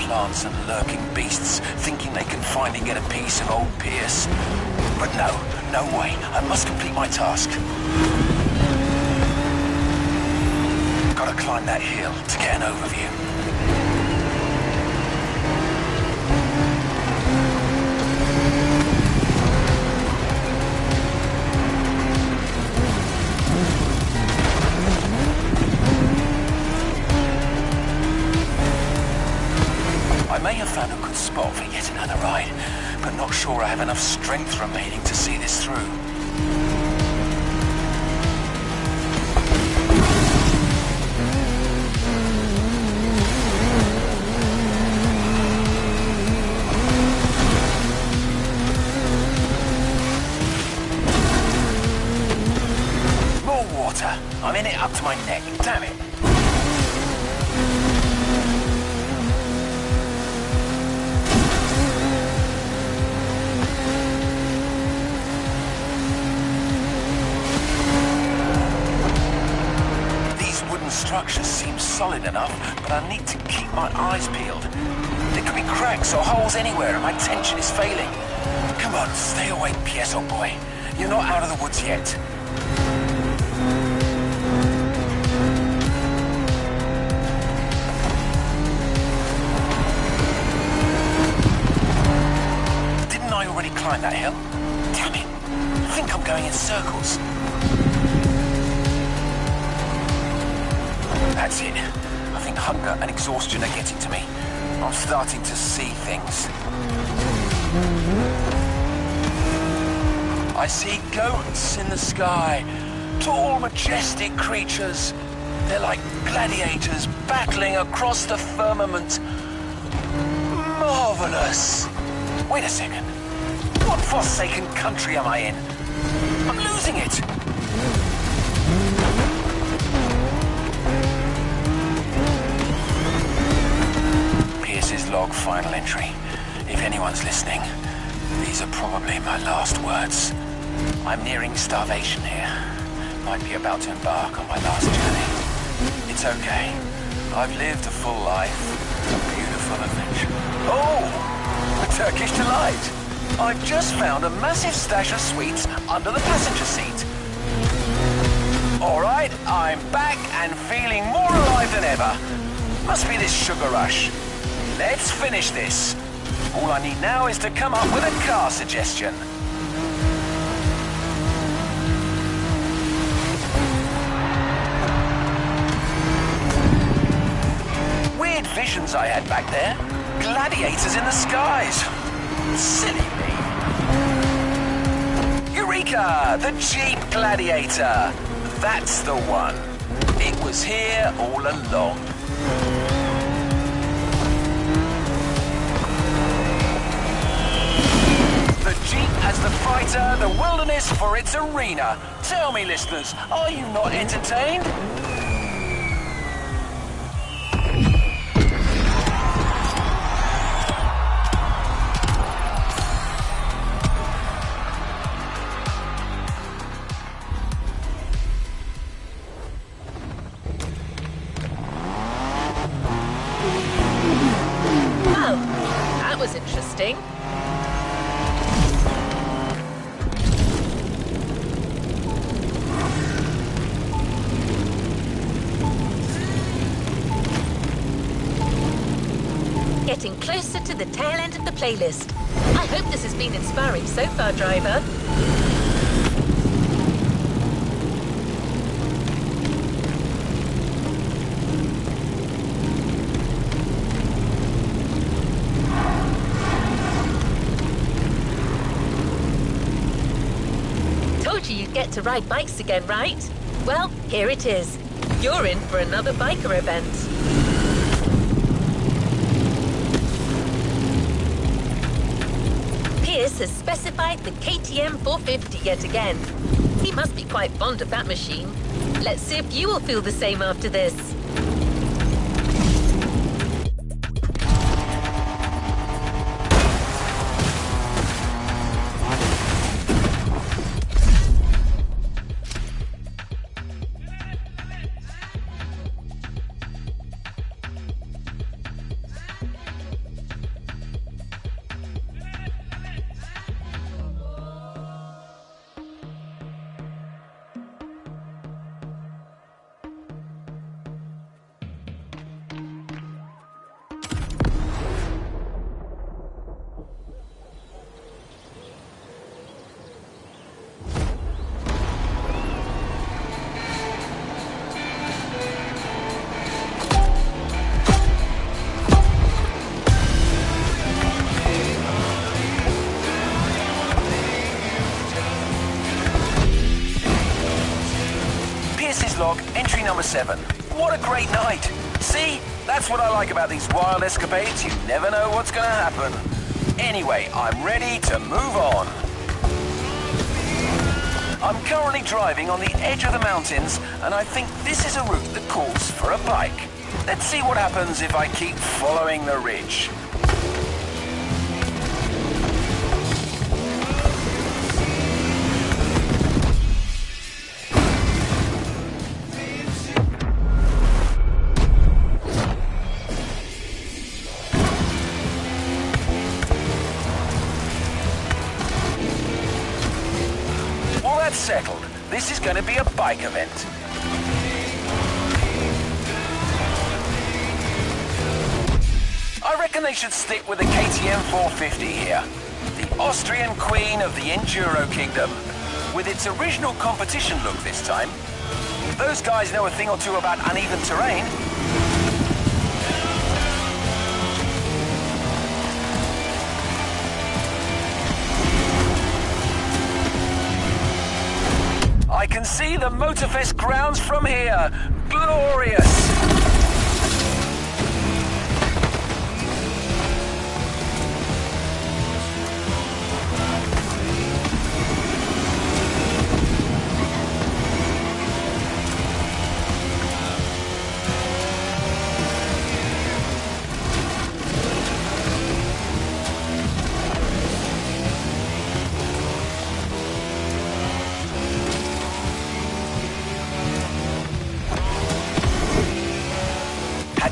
plants and lurking beasts, thinking they can finally get a piece of old Pierce. But no way. I must complete my task. Gotta climb that hill to get an overview. I may have found a good spot for yet another ride, but not sure I have enough strength remaining to see this through. More water. I'm in it up to my neck. Damn it. Structure seems solid enough, but I need to keep my eyes peeled. There could be cracks or holes anywhere, and my tension is failing. Come on, stay awake, Pierce, old boy. You're not out of the woods yet. Didn't I already climb that hill? Damn it. I think I'm going in circles. That's it. I think hunger and exhaustion are getting to me. I'm starting to see things. I see goats in the sky. Tall, majestic creatures. They're like gladiators battling across the firmament. Marvelous. Wait a second. What forsaken country am I in? I'm losing it. Log final entry. If anyone's listening, these are probably my last words. I'm nearing starvation here. Might be about to embark on my last journey. It's okay. I've lived a full life. A beautiful adventure. Oh! A Turkish delight! I've just found a massive stash of sweets under the passenger seat. Alright, I'm back and feeling more alive than ever. Must be this sugar rush. Let's finish this. All I need now is to come up with a car suggestion. Weird visions I had back there. Gladiators in the skies. Silly me. Eureka! The Jeep Gladiator. That's the one. It was here all along. Jeep as the fighter, the wilderness for its arena. Tell me, listeners, are you not entertained? Well, that was interesting. Getting closer to the tail end of the playlist. I hope this has been inspiring so far, driver. Told you you'd get to ride bikes again, right? Well, here it is. You're in for another biker event. Pierce has specified the KTM 450 yet again. He must be quite fond of that machine. Let's see if you will feel the same after this. 7. What a great night. See? That's what I like about these wild escapades. You never know what's going to happen. Anyway, I'm ready to move on. I'm currently driving on the edge of the mountains, and I think this is a route that calls for a bike. Let's see what happens if I keep following the ridge. Settled. This is going to be a bike event. I reckon they should stick with the KTM 450 here. The Austrian queen of the Enduro Kingdom, with its original competition look this time. Those guys know a thing or two about uneven terrain. I can see the Motorfest grounds from here. Glorious!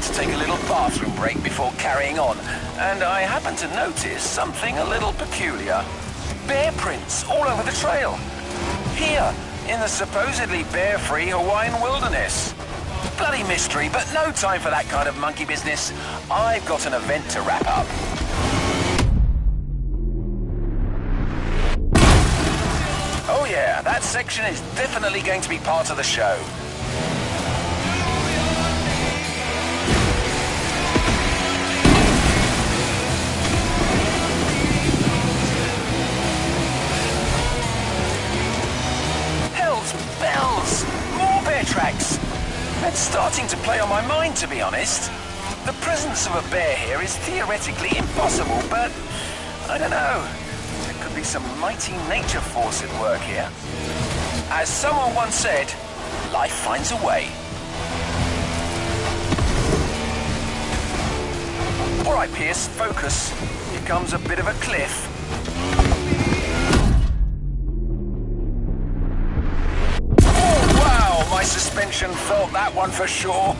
To take a little bathroom break before carrying on, and I happened to notice something a little peculiar. Bear prints all over the trail. Here, in the supposedly bear-free Hawaiian wilderness. Bloody mystery, but no time for that kind of monkey business. I've got an event to wrap up. Oh yeah, that section is definitely going to be part of the show. Bells! More bear tracks! It's starting to play on my mind, to be honest. The presence of a bear here is theoretically impossible, but I don't know. There could be some mighty nature force at work here. As someone once said, life finds a way. All right, Pierce, focus. Here comes a bit of a cliff. My suspension felt that one for sure.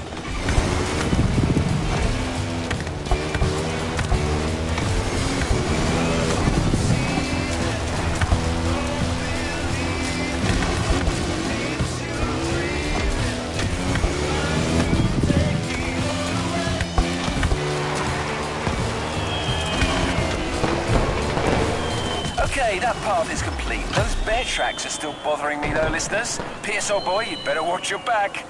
Okay, that path is complete. Those bear tracks are still bothering me though, listeners. Pierce, old boy, you'd better watch your back.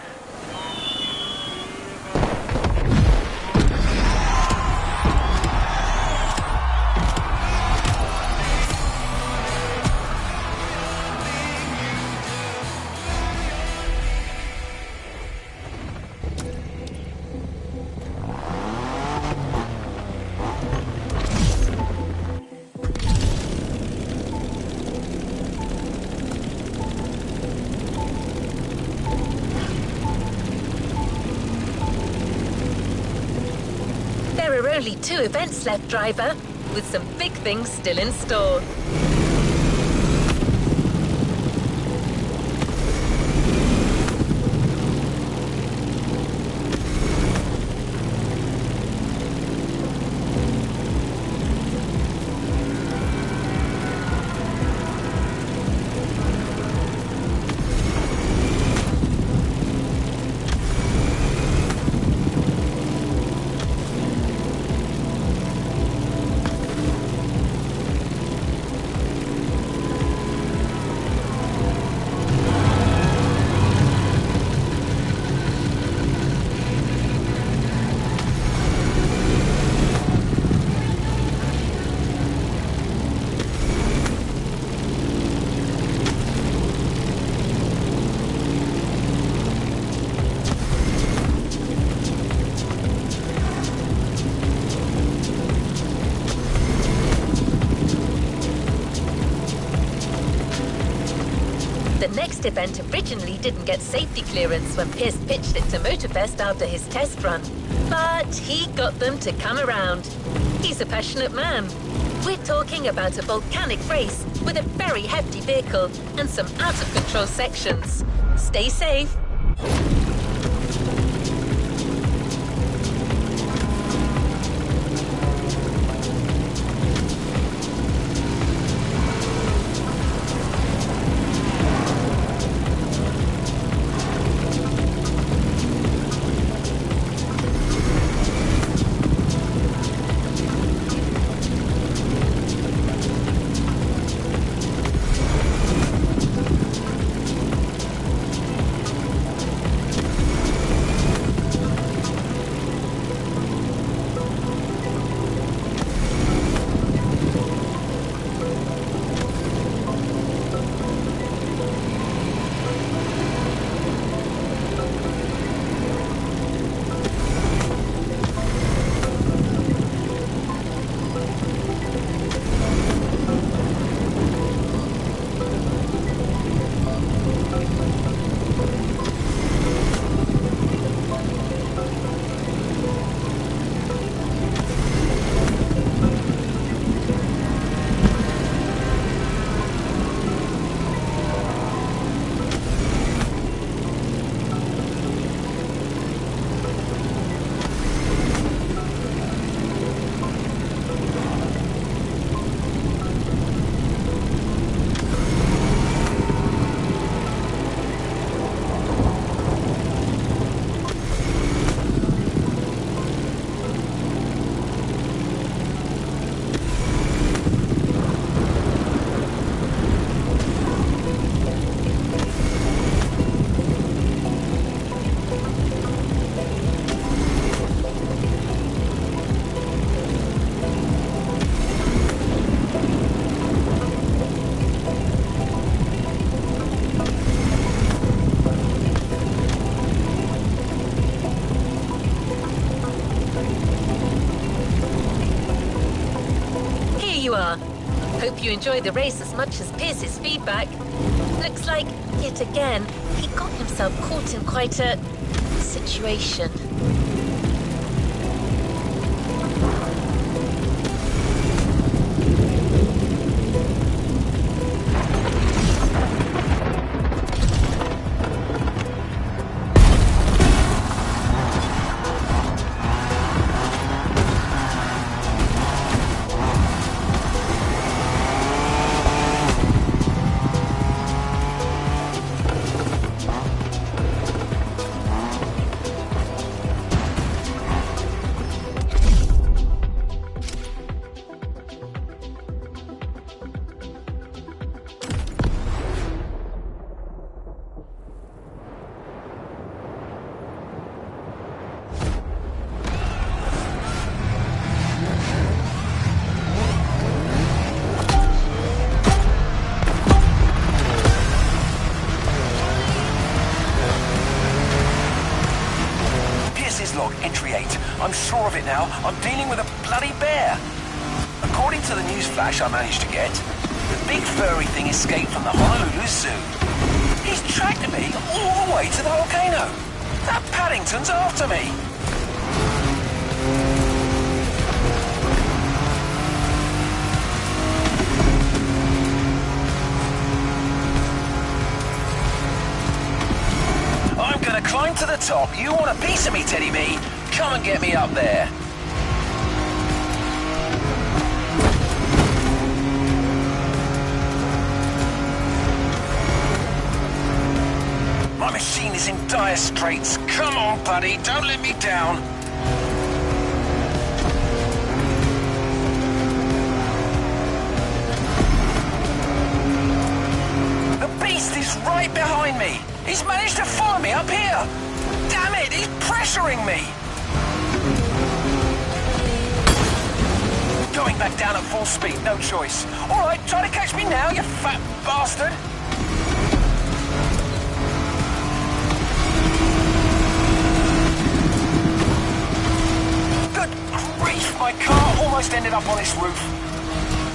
There are only 2 events left, driver, with some big things still in store. Beast event originally didn't get safety clearance when Pierce pitched it to Motorfest after his test run. But he got them to come around. He's a passionate man. We're talking about a volcanic race with a very hefty vehicle and some out-of-control sections. Stay safe. Hope you enjoyed the race as much as Pierce's feedback. Looks like, yet again, he got himself caught in quite a situation. Log, entry 8. I'm sure of it now. I'm dealing with a bloody bear. According to the news flash I managed to get, the big furry thing escaped from the Honolulu Zoo. He's tracked me all the way to the volcano. That Paddington's after me. I'm gonna climb to the top. You want a piece of me, Teddy B? Come and get me up there. My machine is in dire straits. Come on, buddy. Don't let me down. The beast is right behind me. He's managed to follow me up here! Damn it, he's pressuring me! Going back down at full speed, no choice. Alright, try to catch me now, you fat bastard! Good grief, my car almost ended up on this roof.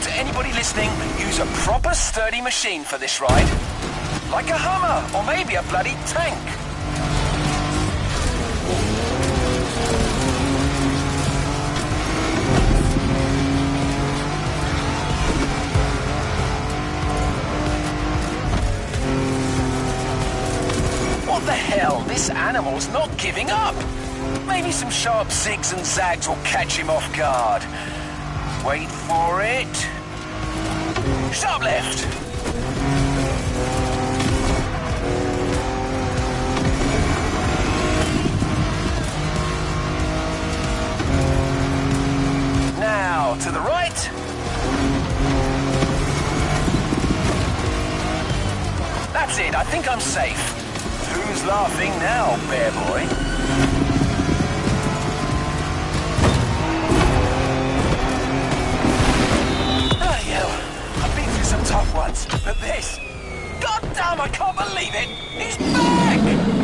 To anybody listening, use a proper sturdy machine for this ride. Like a Hummer, or maybe a bloody tank. What the hell? This animal's not giving up. Maybe some sharp zigs and zags will catch him off guard. Wait for it. Sharp left. Now, to the right. That's it, I think I'm safe. Who's laughing now, bear boy? Oh, yeah, I've been through some tough ones, but this... God damn, I can't believe it! He's back!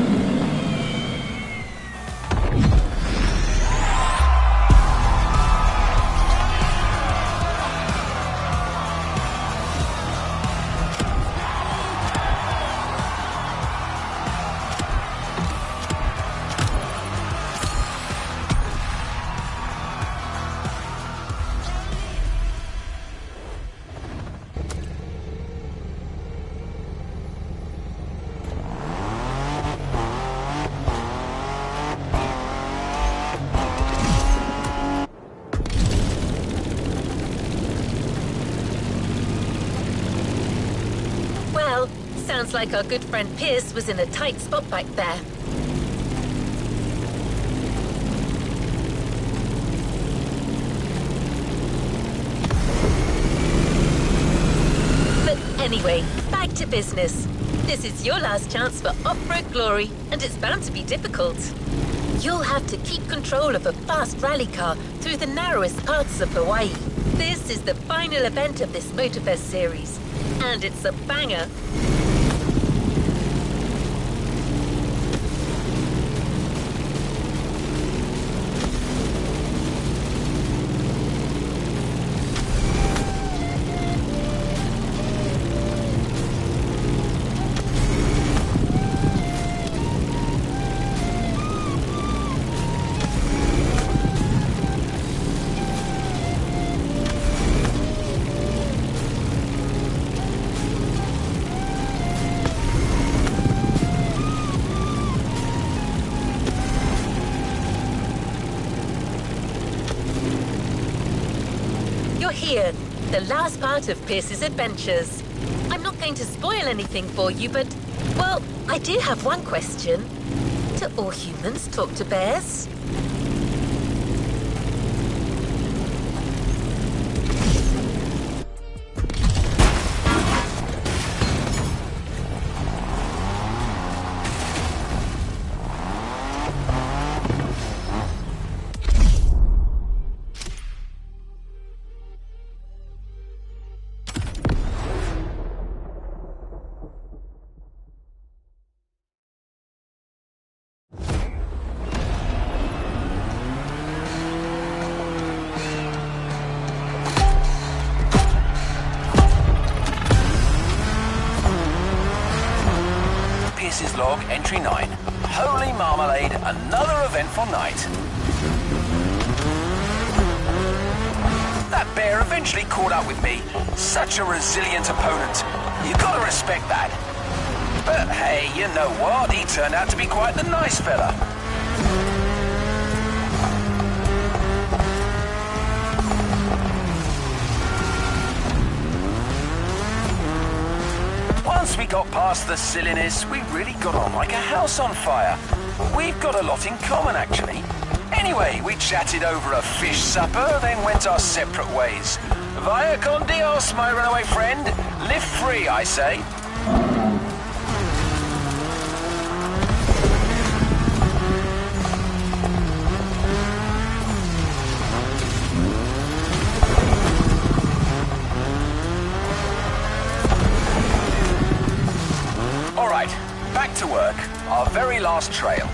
Sounds like our good friend Pierce was in a tight spot back there. But anyway, back to business. This is your last chance for off-road glory, and it's bound to be difficult. You'll have to keep control of a fast rally car through the narrowest parts of Hawaii. This is the final event of this Motorfest series, and it's a banger. Here, the last part of Pierce's adventures. I'm not going to spoil anything for you, but, well, I do have one question. Do all humans talk to bears? Log entry 9. Holy marmalade, another eventful night. That bear eventually caught up with me. Such a resilient opponent. You gotta respect that. But hey, you know what? He turned out to be quite the nice fella. Once we got past the silliness, we really got on like a house on fire. We've got a lot in common, actually. Anyway, we chatted over a fish supper, then went our separate ways. Vaya con Dios, my runaway friend. Live free, I say. Back to work, our very last trail.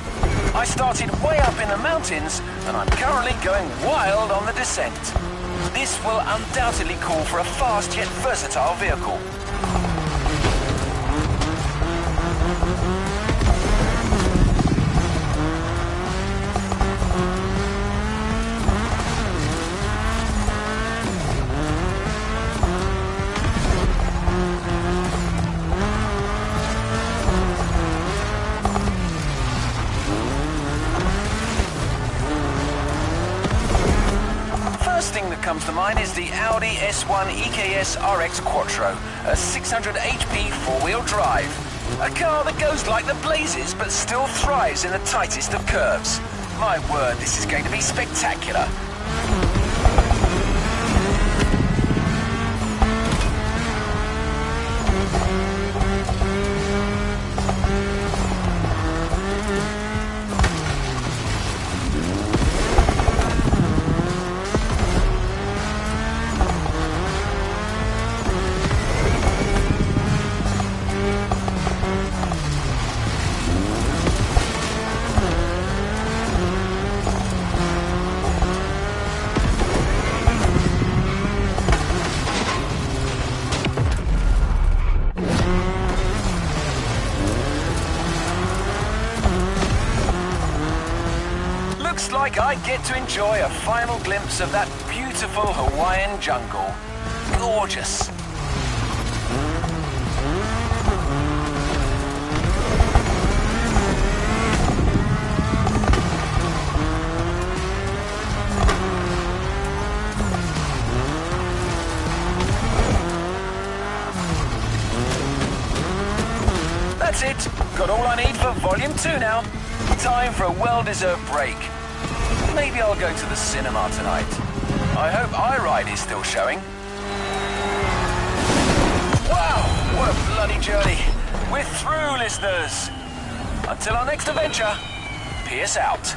I started way up in the mountains, and I'm currently going wild on the descent. This will undoubtedly call for a fast yet versatile vehicle. First thing that comes to mind is the Audi S1 EKS RX Quattro, a 600 HP four-wheel drive. A car that goes like the blazes but still thrives in the tightest of curves. My word, this is going to be spectacular. Looks like I get to enjoy a final glimpse of that beautiful Hawaiian jungle. Gorgeous. That's it. Got all I need for Volume 2 now. Time for a well-deserved break. Maybe I'll go to the cinema tonight. I hope iRide is still showing. Wow, what a bloody journey. We're through, listeners. Until our next adventure, peace out.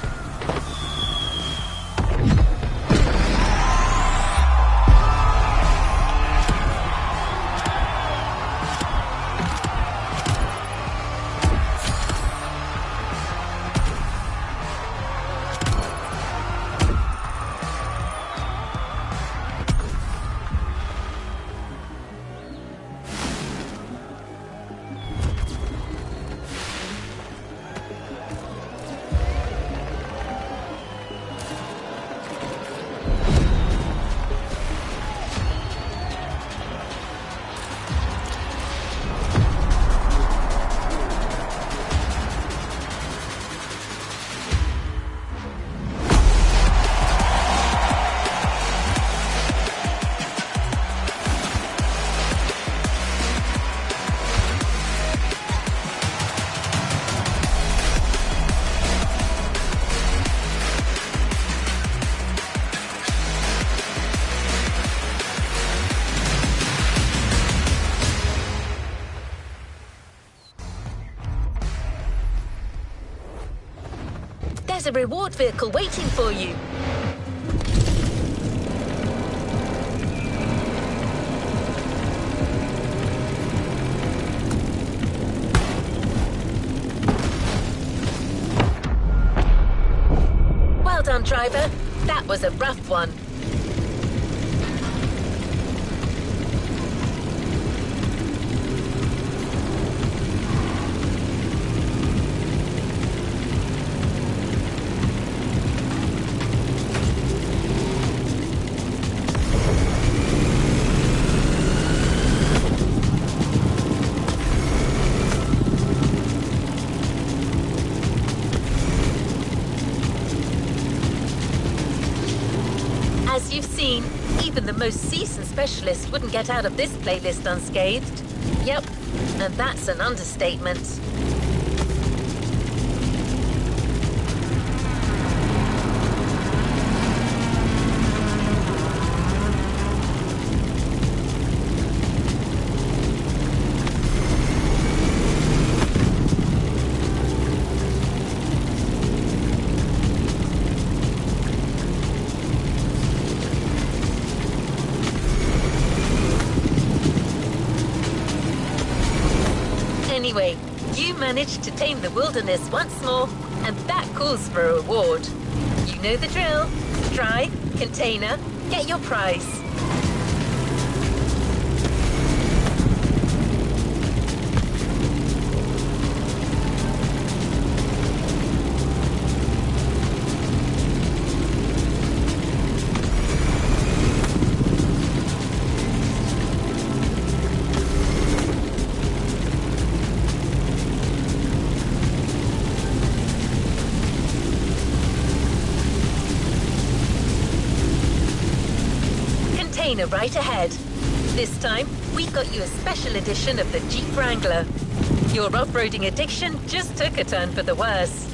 There's a reward vehicle waiting for you. Well done, driver. That was a rough one. As you've seen, even the most seasoned specialist wouldn't get out of this playlist unscathed. Yep, and that's an understatement. Anyway, you managed to tame the wilderness once more, and that calls for a reward. You know the drill. Drive, container, get your prize. arena right ahead. This time, we've got you a special edition of the Jeep Wrangler. Your off-roading addiction just took a turn for the worse.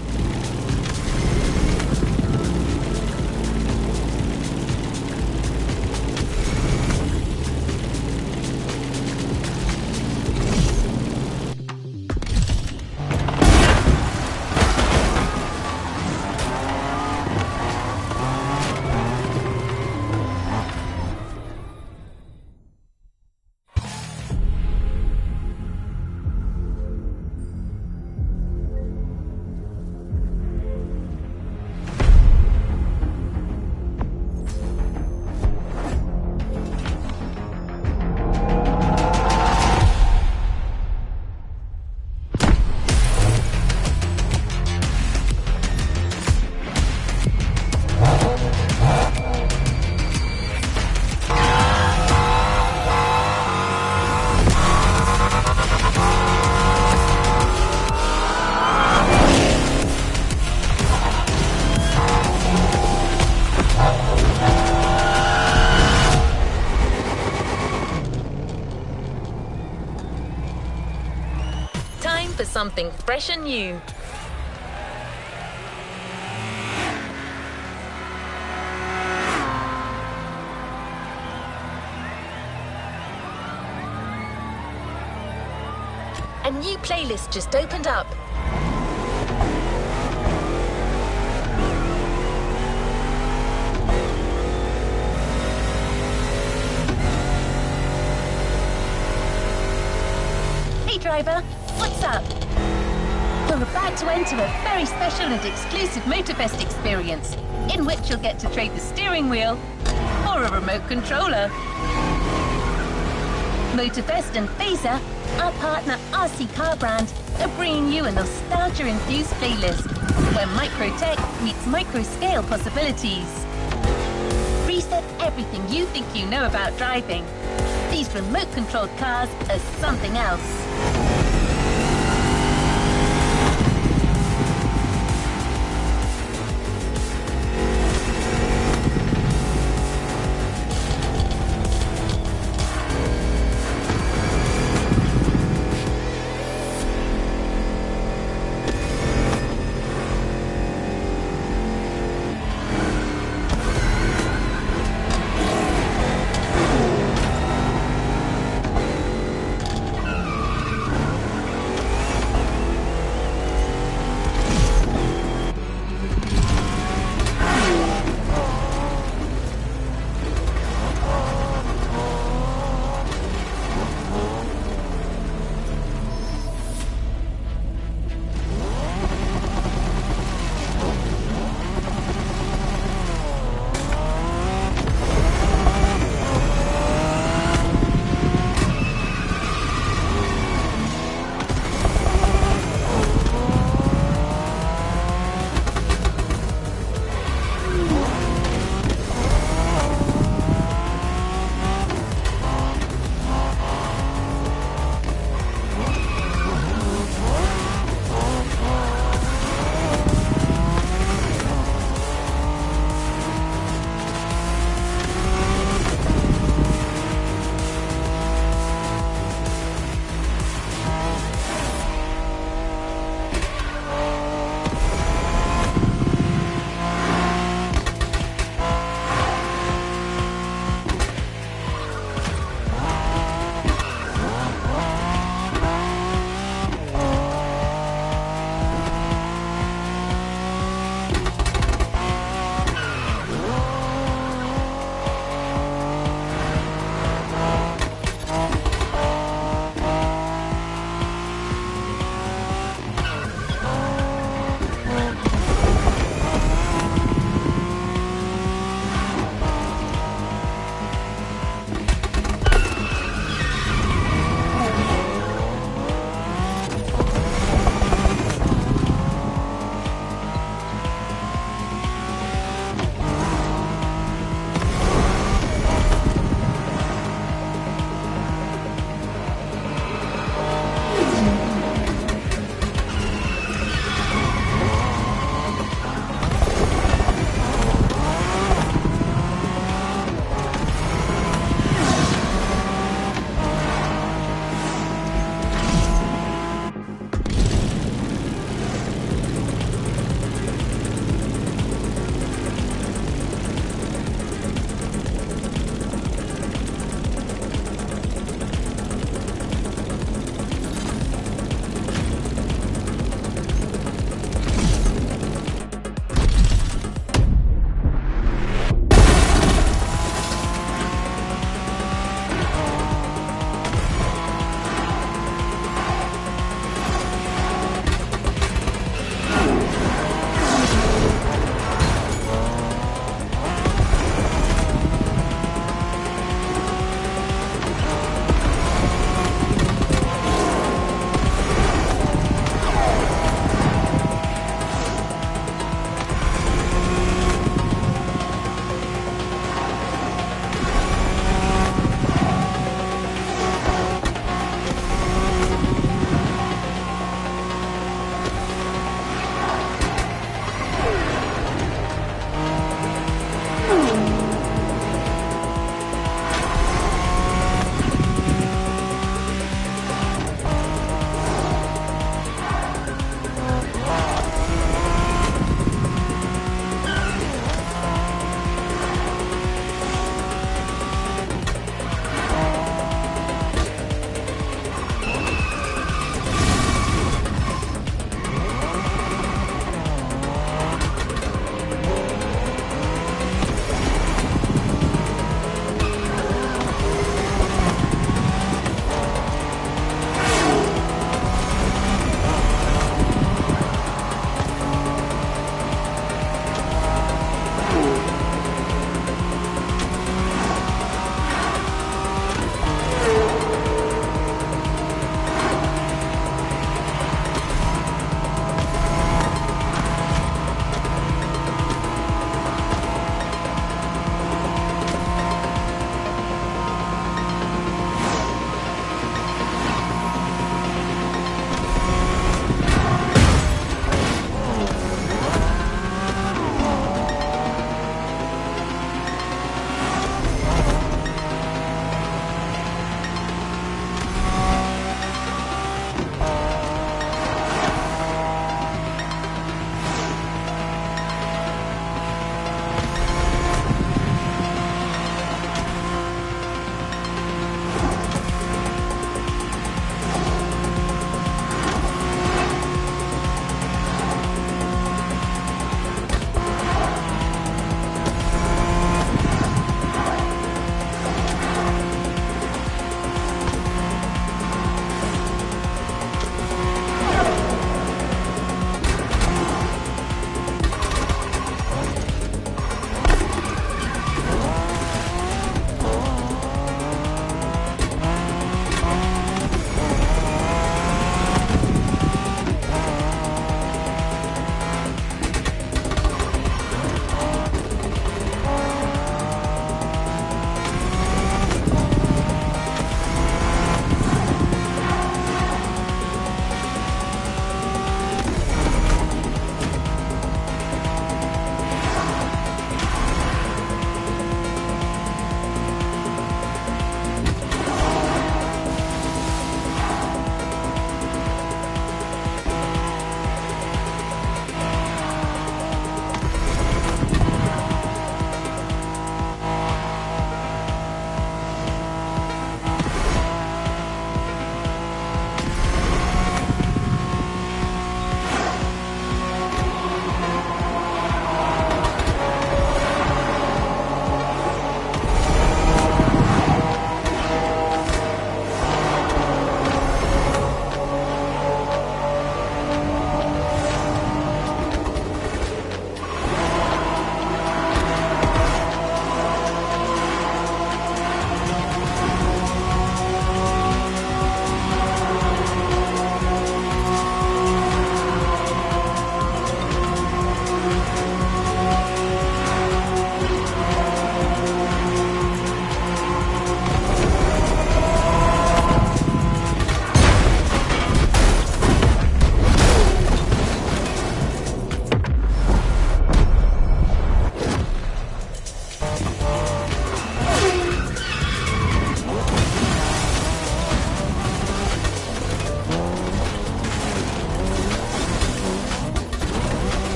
For something fresh and new. A new playlist just opened up. Hey driver, what's up? We're about to enter a very special and exclusive Motorfest experience, in which you'll get to trade the steering wheel for a remote controller. Motorfest and Phaser, our partner RC Car Brand, are bringing you a nostalgia-infused playlist where micro-tech meets micro-scale possibilities. Reset everything you think you know about driving. These remote-controlled cars are something else.